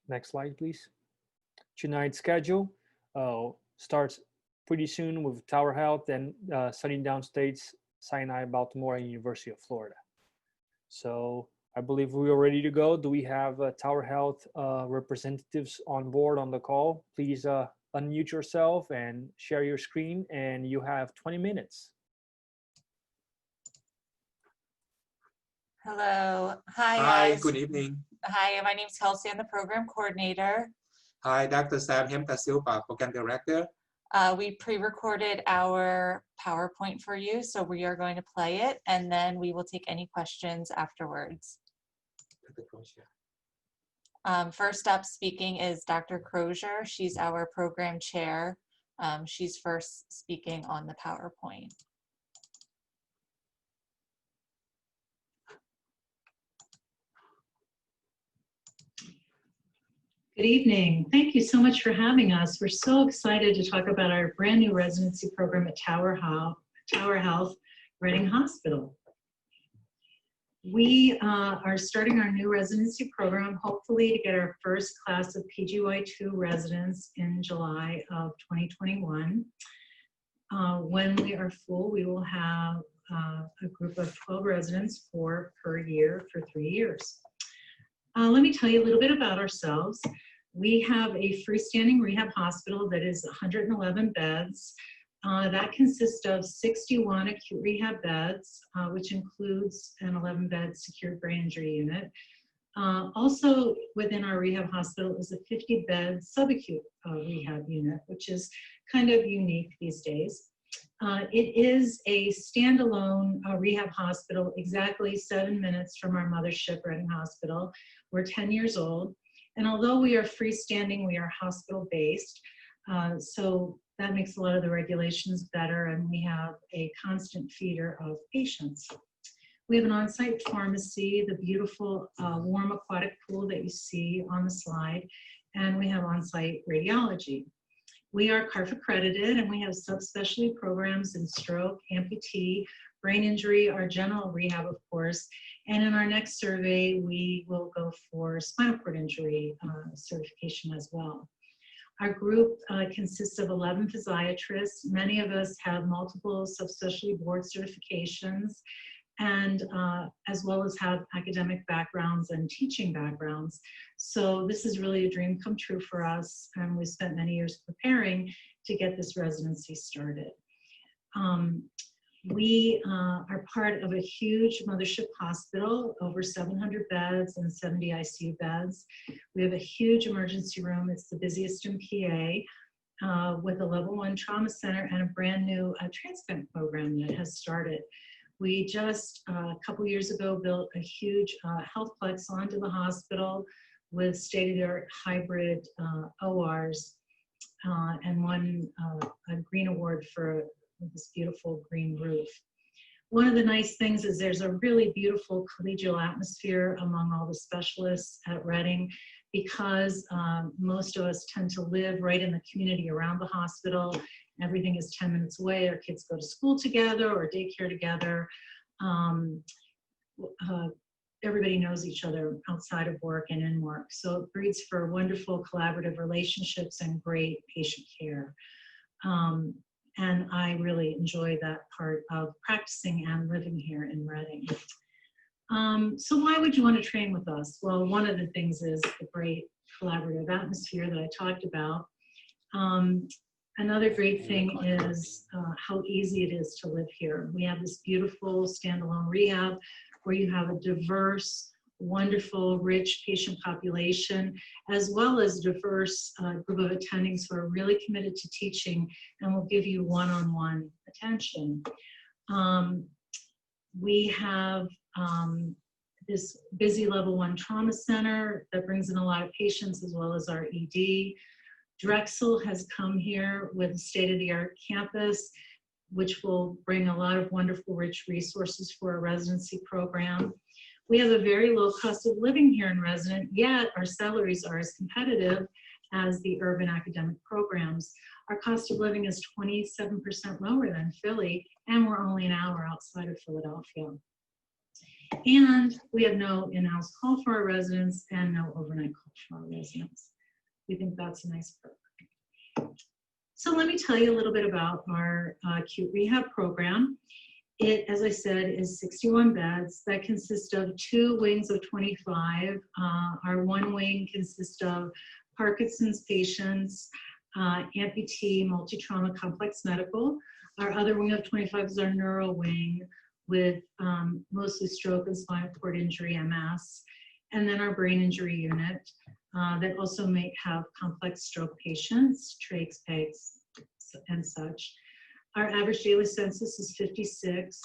Next slide, please. Tonight's schedule starts pretty soon with Tower Health and Sunny Downstate's Sinai, Baltimore, and University of Florida. So I believe we are ready to go. Do we have Tower Health representatives on board on the call? Please unmute yourself and share your screen, and you have 20 minutes. Hello. Hi, Hi, guys. good evening. Hi, my name is Kelsey. I'm the program coordinator. Hi, Dr. Sam Hemda Silva, program director. We pre-recorded our PowerPoint for you, so we are going to play it, and then we will take any questions afterwards. First up speaking is Dr. Crozier. She's our program chair. She's first speaking on the PowerPoint. Good evening. Thank you so much for having us. We're so excited to talk about our brand new residency program at Tower Health Reading Hospital. We are starting our new residency program, hopefully to get our first class of PGY2 residents in July of 2021. When we are full, we will have a group of 12 residents, 4 per year for 3 years. Let me tell you a little bit about ourselves. We have a freestanding rehab hospital that is 111 beds. That consists of 61 acute rehab beds, which includes an 11-bed secured brain injury unit. Also within our rehab hospital is a 50-bed subacute rehab unit, which is kind of unique these days. It is a standalone rehab hospital, exactly 7 minutes from our mothership, Reading Hospital. We're 10 years old, and although we are freestanding, we are hospital-based, so that makes a lot of the regulations better, and we have a constant feeder of patients. We have an on-site pharmacy, the beautiful warm aquatic pool that you see on the slide, and we have on-site radiology. We are CARF accredited, and we have subspecialty programs in stroke, amputee, brain injury, our general rehab, of course, and in our next survey, we will go for spinal cord injury certification as well. Our group consists of 11 physiatrists. Many of us have multiple subspecialty board certifications, and as well as have academic backgrounds and teaching backgrounds. So this is really a dream come true for us, and we spent many years preparing to get this residency started. We are part of a huge mothership hospital, over 700 beds and 70 ICU beds. We have a huge emergency room. It's the busiest in PA, with a level 1 trauma center and a brand new transplant program that has started. We just, a couple years ago, built a huge healthplex onto the hospital with state-of-the-art hybrid ORs, and won a green award for this beautiful green roof. One of the nice things is there's a really beautiful collegial atmosphere among all the specialists at Reading, because most of us tend to live right in the community around the hospital. Everything is 10 minutes away. Our kids go to school together or daycare together. Everybody knows each other outside of work and in work. So it breeds for wonderful collaborative relationships and great patient care. And I really enjoy that part of practicing and living here in Reading. So why would you want to train with us? Well, one of the things is the great collaborative atmosphere that I talked about. Another great thing is how easy it is to live here. We have this beautiful standalone rehab where you have a diverse, wonderful, rich patient population, as well as a diverse group of attendings who are really committed to teaching and will give you one-on-one attention. We have this busy level 1 trauma center that brings in a lot of patients, as well as our ED. Drexel has come here with a state-of-the-art campus, which will bring a lot of wonderful, rich resources for our residency program. We have a very low cost of living here in resident, yet our salaries are as competitive as the urban academic programs. Our cost of living is 27% lower than Philly, and we're only an hour outside of Philadelphia. And we have no in-house call for our residents and no overnight call for our residents. We think that's a nice perk. So let me tell you a little bit about our acute rehab program. It, as I said, is 61 beds that consist of 2 wings of 25. Our one wing consists of Parkinson's patients, amputee, multi-trauma, complex medical. Our other wing of 25 is our neuro wing with mostly stroke and spinal cord injury, MS. And then our brain injury unit that also may have complex stroke patients, trachs, pegs, and such. Our average daily census is 56.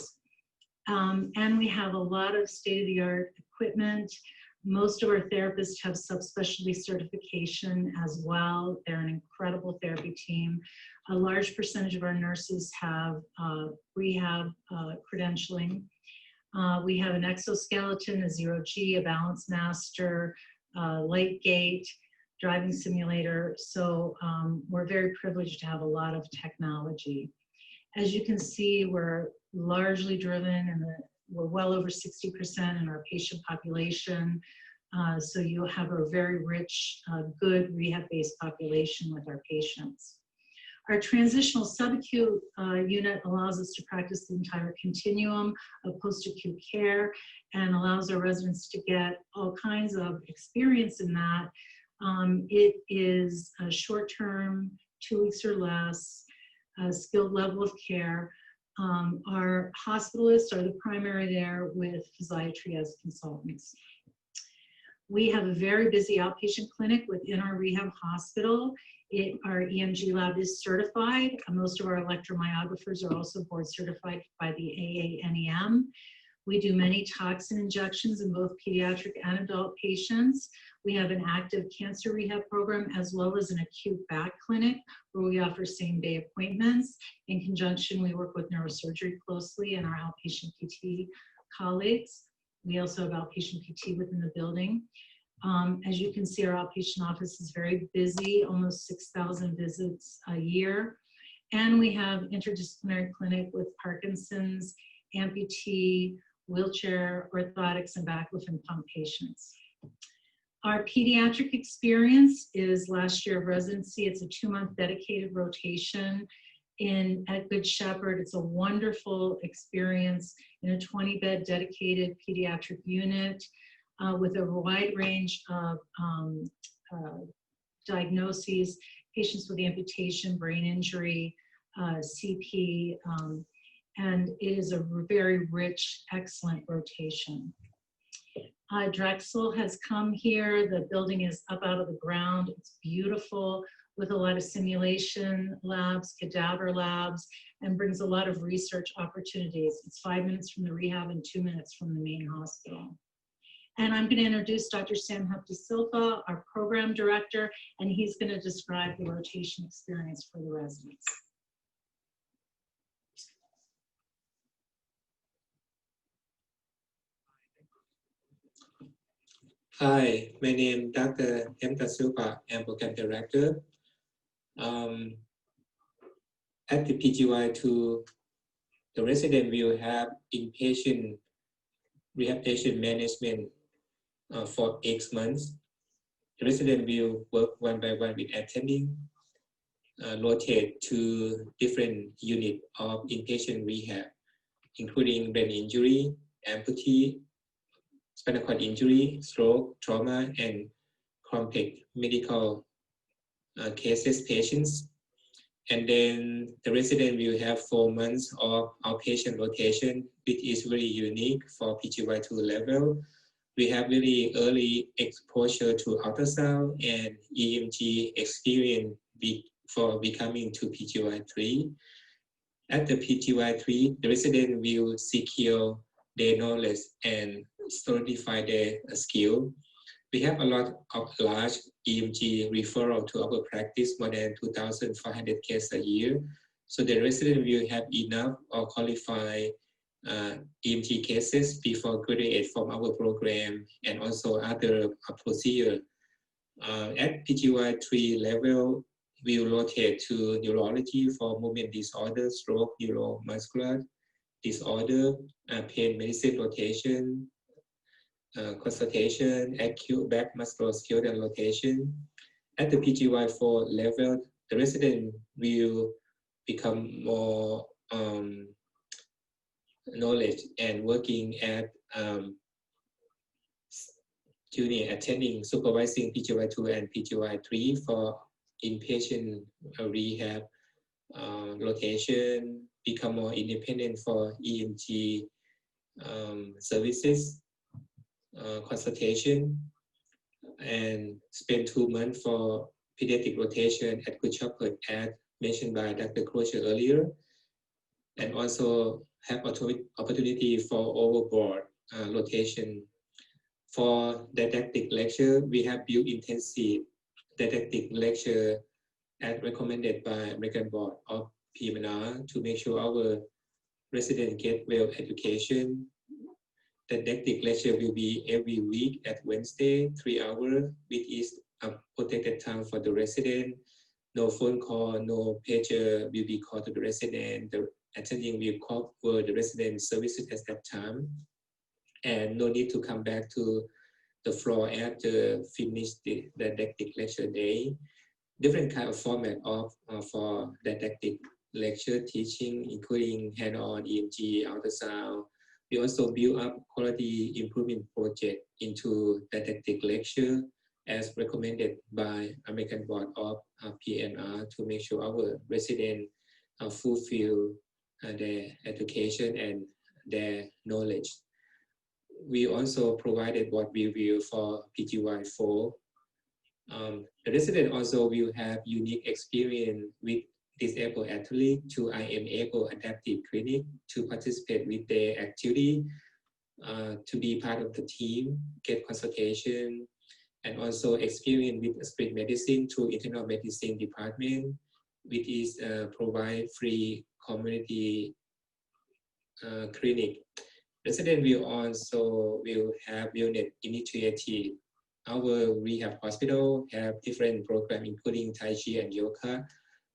And we have a lot of state-of-the-art equipment. Most of our therapists have subspecialty certification as well. They're an incredible therapy team. A large percentage of our nurses have rehab credentialing. We have an exoskeleton, a zero-G, a balance master, light gate, driving simulator. So we're very privileged to have a lot of technology. As you can see, we're largely driven and we're well over 60% in our patient population. So you have a very rich, good rehab-based population with our patients. Our transitional subacute unit allows us to practice the entire continuum of post-acute care and allows our residents to get all kinds of experience in that. It is a short-term, 2 weeks or less, skilled level of care. Our hospitalists are the primary there with physiatry as consultants. We have a very busy outpatient clinic within our rehab hospital. Our EMG lab is certified. Most of our electromyographers are also board certified by the AANEM. We do many toxin injections in both pediatric and adult patients. We have an active cancer rehab program as well as an acute back clinic where we offer same-day appointments. In conjunction, we work with neurosurgery closely and our outpatient PT colleagues. We also have outpatient PT within the building. As you can see, our outpatient office is very busy, almost 6,000 visits a year. And we have interdisciplinary clinic with Parkinson's, amputee, wheelchair, orthotics, and baclofen and pump patients. Our pediatric experience is last year of residency. It's a 2-month dedicated rotation at Good Shepherd. It's a wonderful experience in a 20-bed dedicated pediatric unit with a wide range of diagnoses, patients with amputation, brain injury, CP, and it is a very rich, excellent rotation. Drexel has come here. The building is up out of the ground. It's beautiful with a lot of simulation labs, cadaver labs, and brings a lot of research opportunities. It's 5 minutes from the rehab and 2 minutes from the main hospital. And I'm going to introduce Dr. Sam Hepta-Silva, our program director, and he's going to describe the rotation experience for the residents. Hi, my name is Dr. Hepta-Silva. I'm program director. At the PGY2, the resident will have inpatient rehabilitation management for X months. The resident will work one by one with attending, rotate to different units of inpatient rehab, including brain injury, amputee, spinal cord injury, stroke, trauma, and complex medical cases patients. And then the resident will have 4 months of outpatient rotation, which is very unique for PGY2 level. We have really early exposure to ultrasound and EMG experience before becoming to PGY3. At the PGY3, the resident will secure their knowledge and solidify their skill. We have a lot of large EMG referral to our practice, more than 2,500 cases a year. So the resident will have enough or qualified EMG cases before graduate from our program and also other procedure. At PGY3 level, we will rotate to neurology for movement disorder, stroke, neuromuscular disorder, pain medicine rotation, consultation, acute back musculoskeletal rotation. At the PGY4 level, the resident will become more knowledge and working at junior attending supervising PGY2 and PGY3 for inpatient rehab rotation, become more independent for EMG services, consultation, and spend 2 months for pediatric rotation at Good Shepherd, as mentioned by Dr. Croce earlier, and also have opportunity for overboard rotation. For didactic lecture, we have built intensive didactic lecture as recommended by American Board of PM&R to make sure our residents get well education. The didactic lecture will be every week at Wednesday, 3 hours, which is a protected time for the resident. No phone call, no pager will be called to the resident. The attending will cover the resident services at that time. And no need to come back to the floor after finish the didactic lecture day. Different kind of format of for didactic lecture teaching, including hand-on EMG, ultrasound. We also build up quality improvement project into didactic lecture as recommended by American Board of PM&R to make sure our residents fulfill their education and their knowledge. We also provided board review for PGY4. The resident also will have unique experience with disabled athlete to I Am Able Adaptive Clinic to participate with their activity, to be part of the team, get consultation, and also experience with street medicine through internal medicine department, which is provide free community clinic. Resident will also have unit initiative. Our rehab hospital have different programs, including Tai Chi and yoga,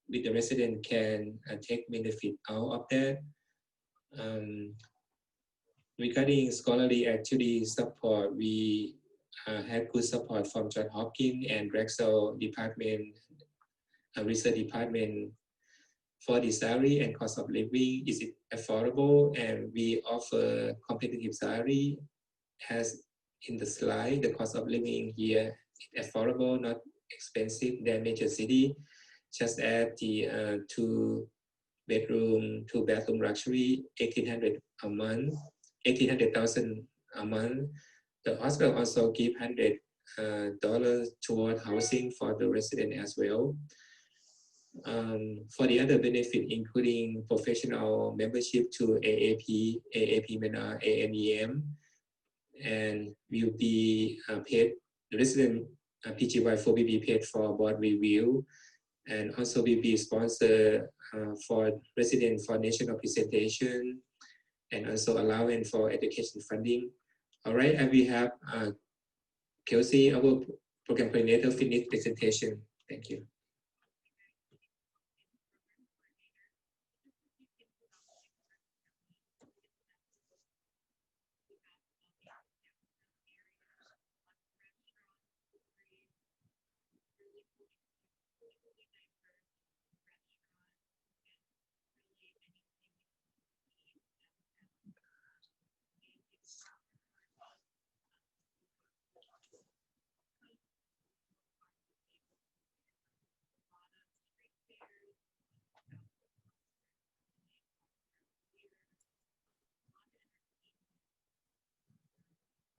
which the resident can take benefit out of that. Regarding scholarly activity support, we have good support from Johns Hopkins and Drexel Department, Research Department. For the salary and cost of living, is it affordable? And we offer competitive salary. As in the slide, the cost of living here is affordable, not expensive than major city, just at the 2-bedroom, 2-bathroom luxury, $1,800 a month, $1,800,000 a month. The hospital also give $100 toward housing for the resident as well. For the other benefit, including professional membership to AAP, AAP-MENA, ANEM, and will be paid, the resident PGY4 will be paid for board review, and also will be sponsored for resident for national presentation, and also allowance for education funding. All right, and we have Kelsey, our program coordinator, finish presentation. Thank you.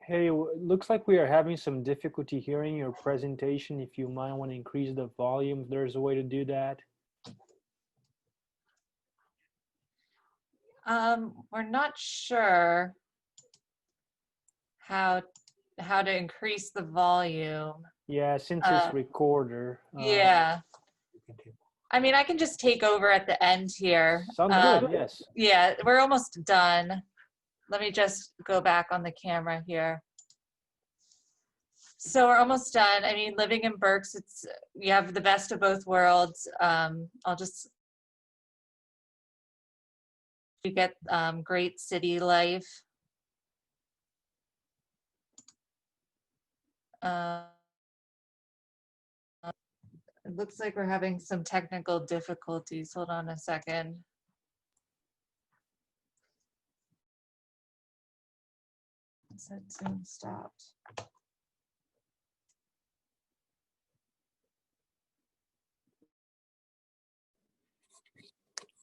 Hey, looks like we are having some difficulty hearing your presentation. If you might want to increase the volume, there's a way to do that. We're not sure how to increase the volume. Yeah, since it's recorder. Yeah. I mean, I can just take over at the end here. Sounds good, yes. Yeah, we're almost done. Let me just go back on the camera here. So we're almost done. I mean, living in Berks, you have the best of both worlds. You get great city life. It looks like we're having some technical difficulties. Hold on a second. It said Zoom stopped.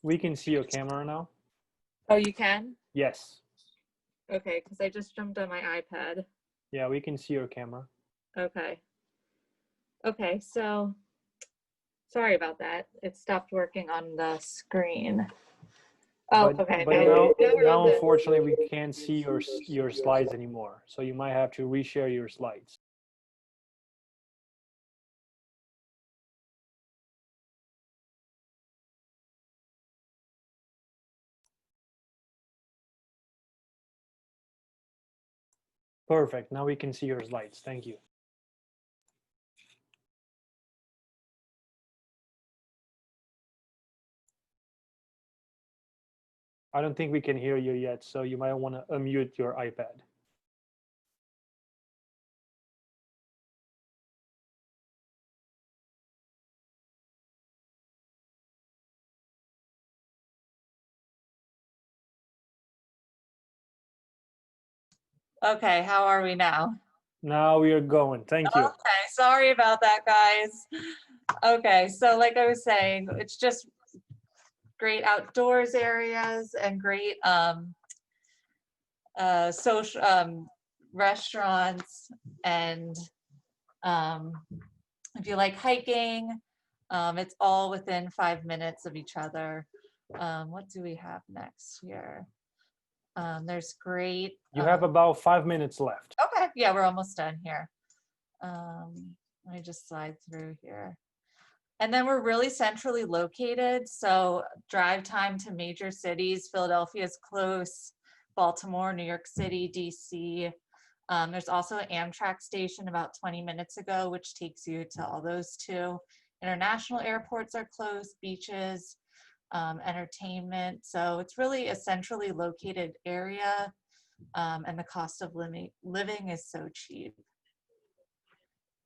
We can see your camera now. Oh, you can? Yes. Okay, because I just jumped on my iPad. Yeah, we can see your camera. Okay. Okay, so sorry about that. It stopped working on the screen. Oh, But, okay. but now unfortunately, we can't see your slides anymore. So you might have to reshare your slides. Perfect. Now we can see your slides. Thank you. I don't think we can hear you yet, so you might want to unmute your iPad. Okay, how are we now? Now we are going. Thank you. Okay, sorry about that, guys. Okay, so like I was saying, it's just great outdoors areas and great social restaurants, and if you like hiking, it's all within 5 minutes of each other. What do we have next here? There's great. You have about 5 minutes left. Okay, yeah, we're almost done here. Let me just slide through here. And then we're really centrally located, so drive time to major cities. Philadelphia is close, Baltimore, New York City, DC. There's also an Amtrak station about 20 minutes ago, which takes you to all those two. International airports are close, beaches, entertainment. So it's really a centrally located area, and the cost of living is so cheap.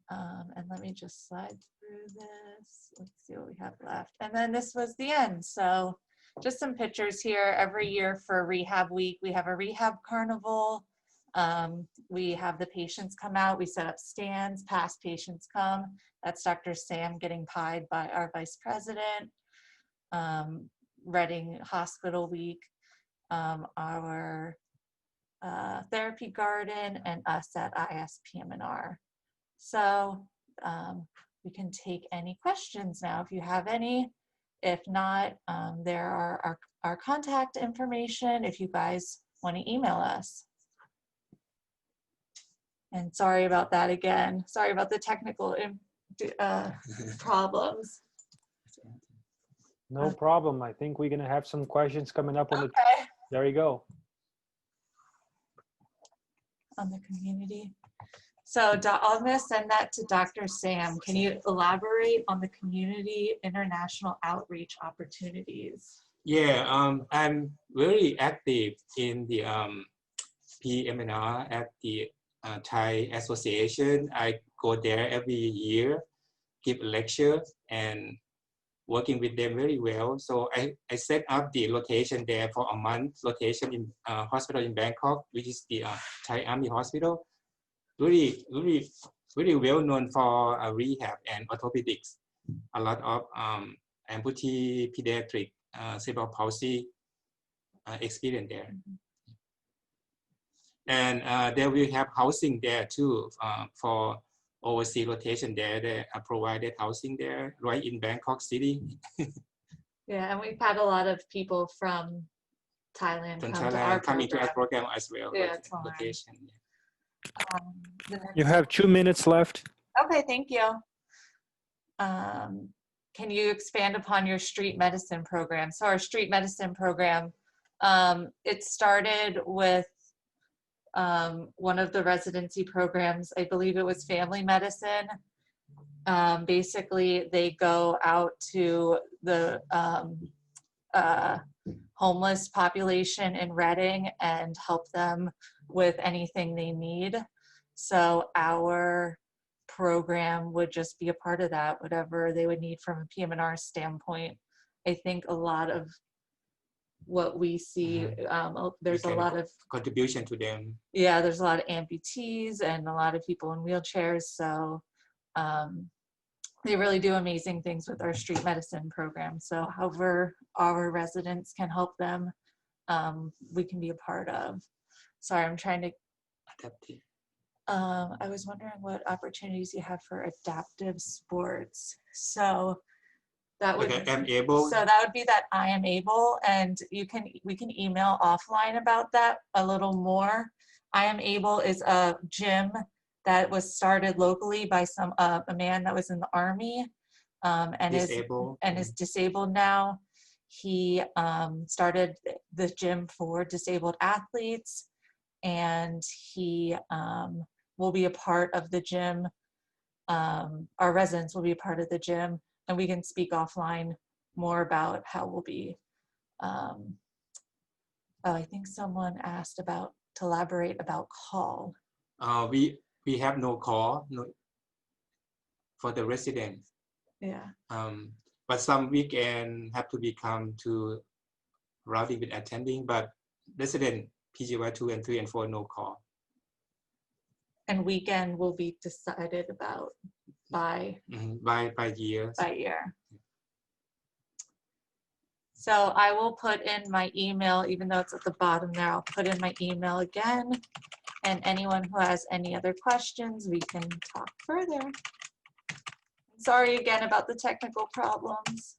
And let me just slide through this. Let's see what we have left. And then this was the end. So just some pictures here. Every year for Rehab Week, we have a rehab carnival. We have the patients come out. We set up stands. Past patients come. That's Dr. Sam getting pied by our vice president. Reading Hospital Week, our therapy garden, and us at PM&R. So we can take any questions now if you have any. If not, there are our contact information if you guys want to email us. And sorry about that again. Sorry about the technical problems. No problem. I think we're going to have some questions coming up on the. There you go. On the community. So I'm going to send that to Dr. Sam. Can you elaborate on the community international outreach opportunities? Yeah, I'm very active in the PM&R at the Thai Association. I go there every year, give a lecture, and working with them very well. So I set up the location there for a month, location in hospital in Bangkok, which is the Thai Army Hospital. Very well known for rehab and orthopedics. A lot of amputee, pediatric, cerebral palsy experience there. And there we have housing there too for overseas rotation there. They provided housing there right in Bangkok City. Yeah, and we've had a lot of people from Thailand come into our program as well. Yeah, location. You have 2 minutes left. Okay, thank you. Can you expand upon your street medicine program? So our street medicine program, it started with one of the residency programs. I believe it was family medicine. Basically, they go out to the homeless population in Reading and help them with anything they need. So our program would just be a part of that, whatever they would need from a PM&R standpoint. I think a lot of what we see, there's a lot of contribution to them. Yeah, there's a lot of amputees and a lot of people in wheelchairs. So they really do amazing things with our street medicine program. So however our residents can help them, we can be a part of. Sorry, I'm trying to. Adaptive. I was wondering what opportunities you have for adaptive sports. So that would. Okay, I'm able. So that would be that I am able, and we can email offline about that a little more. I am able is a gym that was started locally by a man that was in the Army, and Disabled. is disabled now. He started the gym for disabled athletes, and he will be a part of the gym. Our residents will be a part of the gym, and we can speak offline more about how we'll be. Oh, I think someone asked to elaborate about call. We have no call for the residents. Yeah. But some weekend have to become to routing with attending, but resident PGY 2 and 3 and 4 no call. And weekend will be decided about by year. By year. So I will put in my email, even though it's at the bottom there, I'll put in my email again. And anyone who has any other questions, we can talk further. Sorry again about the technical problems.